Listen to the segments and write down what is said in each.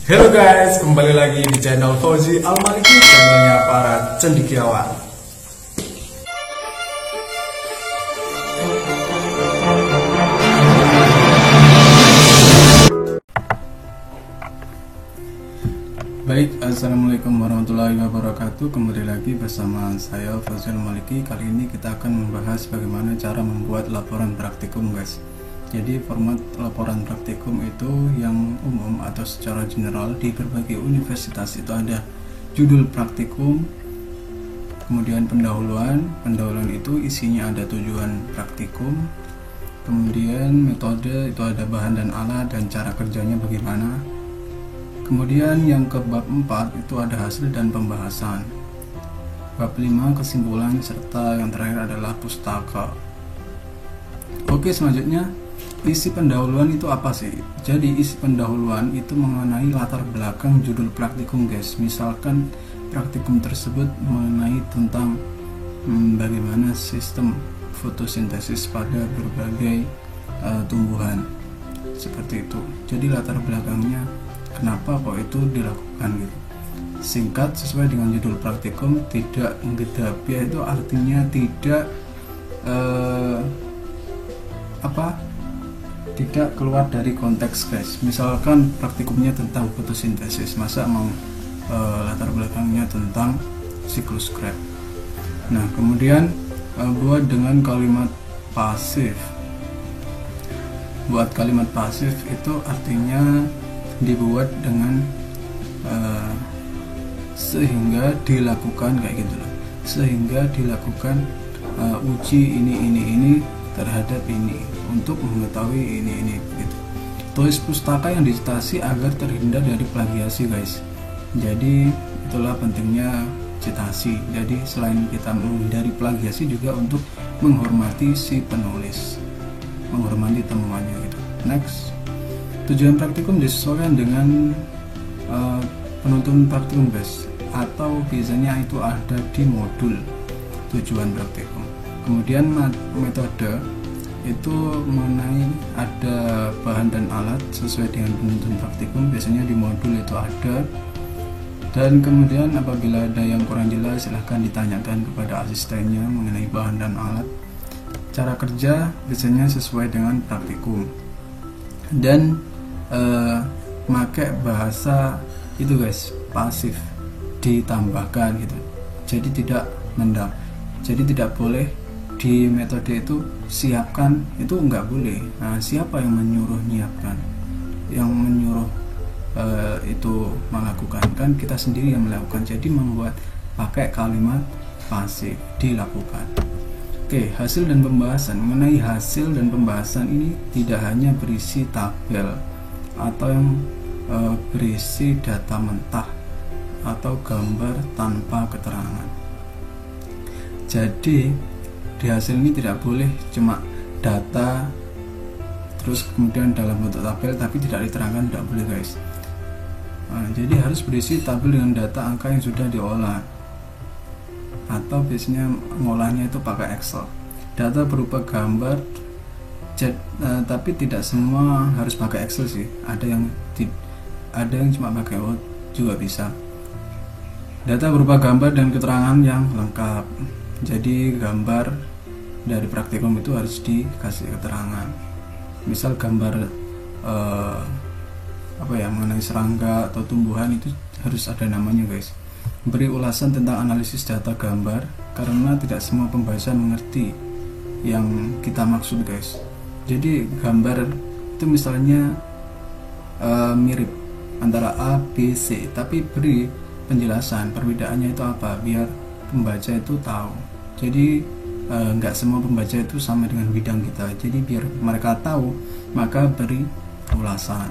Halo guys, kembali lagi di channel Fauzi Al-Maliki, channelnya para cendekiawan. Baik, assalamualaikum warahmatullahi wabarakatuh. Kembali lagi bersama saya Fauzi Al-Maliki. Kali ini kita akan membahas bagaimana cara membuat laporan praktikum guys. Jadi format laporan praktikum itu yang umum atau secara general di berbagai universitas itu ada judul praktikum, kemudian pendahuluan itu isinya ada tujuan praktikum, kemudian metode itu ada bahan dan alat dan cara kerjanya bagaimana, kemudian yang ke bab 4 itu ada hasil dan pembahasan, bab 5 kesimpulan, serta yang terakhir adalah pustaka. Oke, selanjutnya isi pendahuluan itu apa sih? Jadi isi pendahuluan itu mengenai latar belakang judul praktikum guys. Misalkan praktikum tersebut mengenai tentang bagaimana sistem fotosintesis pada berbagai tumbuhan, seperti itu. Jadi latar belakangnya kenapa kok itu dilakukan gitu. Singkat sesuai dengan judul praktikum, tidak ngedapi itu artinya tidak tidak keluar dari konteks guys. Misalkan praktikumnya tentang fotosintesis, masa mau latar belakangnya tentang siklus Krebs. Nah, kemudian buat dengan kalimat pasif. Buat kalimat pasif itu artinya dibuat dengan sehingga dilakukan kayak gitu loh. Sehingga dilakukan uji ini terhadap ini untuk mengetahui ini gitu. Tulis pustaka yang dicitasi agar terhindar dari plagiasi guys. Jadi itulah pentingnya citasi. Jadi selain kita menghindari plagiasi juga untuk menghormati si penulis, menghormati temuannya gitu. Next, tujuan praktikum disesuaikan dengan penuntun praktikum guys, atau biasanya itu ada di modul tujuan praktikum. Kemudian metode itu mengenai ada bahan dan alat sesuai dengan penuntun praktikum, biasanya di modul itu ada. Dan kemudian apabila ada yang kurang jelas silahkan ditanyakan kepada asistennya mengenai bahan dan alat. Cara kerja biasanya sesuai dengan praktikum. Dan pakai bahasa itu guys, pasif ditambahkan gitu. Jadi tidak mendam. Jadi tidak boleh di metode itu siapkan, itu enggak boleh. Nah, siapa yang menyuruh nyiapkan, yang menyuruh itu melakukan? Kan kita sendiri yang melakukan. Jadi membuat pakai kalimat pasif dilakukan. Oke, hasil dan pembahasan. Mengenai hasil dan pembahasan ini tidak hanya berisi tabel atau yang berisi data mentah atau gambar tanpa keterangan. Jadi di hasil ini tidak boleh cuma data terus kemudian dalam bentuk tabel tapi tidak diterangkan, tidak boleh guys. Jadi harus berisi tabel dengan data angka yang sudah diolah, atau biasanya ngolahnya itu pakai Excel. Data berupa gambar, tapi tidak semua harus pakai Excel sih. Ada yang cuma pakai Word juga bisa. Data berupa gambar dan keterangan yang lengkap. Jadi gambar dari praktikum itu harus dikasih keterangan. Misal gambar mengenai serangga atau tumbuhan itu harus ada namanya guys. Beri ulasan tentang analisis data gambar karena tidak semua pembahasan mengerti yang kita maksud guys. Jadi gambar itu misalnya mirip antara A, B, C, tapi beri penjelasan perbedaannya itu apa biar pembaca itu tahu. Jadi nggak semua pembaca itu sama dengan bidang kita, jadi biar mereka tahu maka beri ulasan.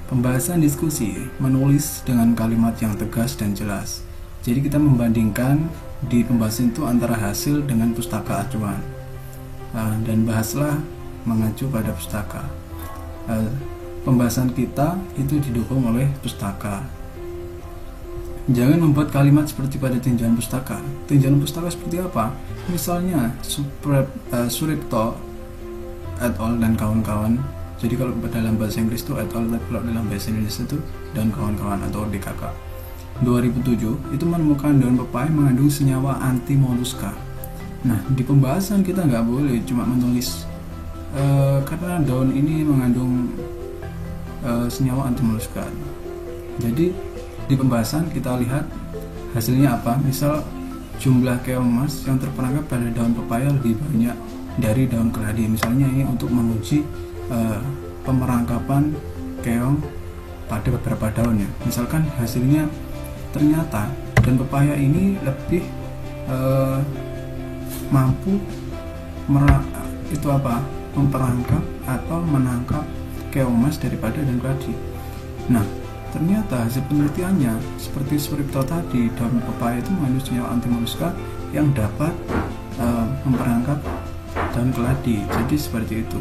Pembahasan diskusi, menulis dengan kalimat yang tegas dan jelas. Jadi kita membandingkan di pembahasan itu antara hasil dengan pustaka acuan, dan bahaslah mengacu pada pustaka. Pembahasan kita itu didukung oleh pustaka. Jangan membuat kalimat seperti pada tinjauan pustaka. Tinjauan pustaka seperti apa? Misalnya Suripto et al. Dan kawan-kawan Jadi kalau dalam bahasa Inggris itu et al, tapi kalau dalam bahasa Indonesia itu dan kawan-kawan atau DKK 2007 itu menemukan daun pepaya mengandung senyawa anti moluska. Nah, di pembahasan kita nggak boleh cuma menulis karena daun ini mengandung senyawa anti moluska. Jadi di pembahasan kita lihat hasilnya apa. Misal jumlah keong emas yang terperangkap pada daun pepaya lebih banyak dari daun keladi. Misalnya ini untuk menguji pemerangkapan keong pada beberapa daun ya. Misalkan hasilnya ternyata daun pepaya ini lebih mampu memperangkap atau menangkap keong emas daripada daun keladi. Nah, ternyata hasil penelitiannya seperti Suripto tadi, daun pepaya itu mengandung senyawa anti moluska yang dapat memperangkap daun keladi. Jadi seperti itu.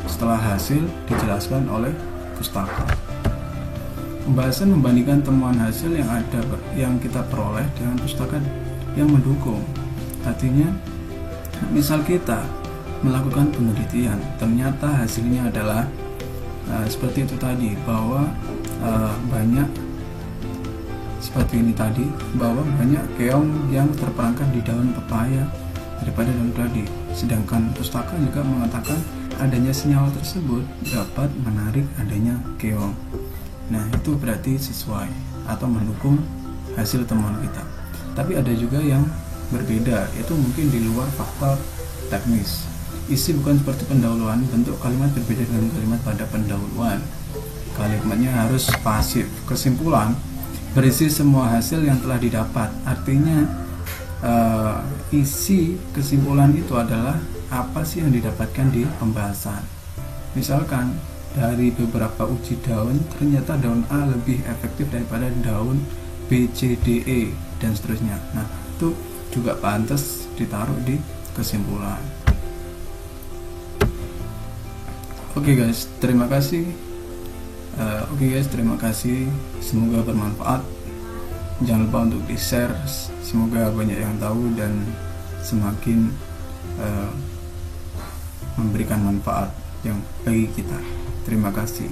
Setelah hasil dijelaskan oleh pustaka. Pembahasan membandingkan temuan hasil yang kita peroleh dengan pustaka yang mendukung. Artinya, misal kita melakukan penelitian, ternyata hasilnya adalah seperti itu tadi, bahwa banyak seperti ini tadi, bahwa banyak keong yang terperangkap di daun pepaya daripada daun keladi. Sedangkan pustaka juga mengatakan adanya senyawa tersebut dapat menarik adanya keong. Nah, itu berarti sesuai atau mendukung hasil temuan kita. Tapi ada juga yang berbeda, yaitu mungkin di luar faktor teknis. Isi bukan seperti pendahuluan, bentuk kalimat berbeda dengan kalimat pada pendahuluan. Kalimatnya harus pasif. Kesimpulan berisi semua hasil yang telah didapat. Artinya isi kesimpulan itu adalah apa sih yang didapatkan di pembahasan. Misalkan dari beberapa uji daun, ternyata daun A lebih efektif daripada daun B, C, D, E, dan seterusnya. Nah, itu juga pantas ditaruh di kesimpulan. Oke guys, terima kasih. Terima kasih. Semoga bermanfaat. Jangan lupa untuk di-share. Semoga banyak yang tahu dan semakin memberikan manfaat yang bagi kita. Terima kasih.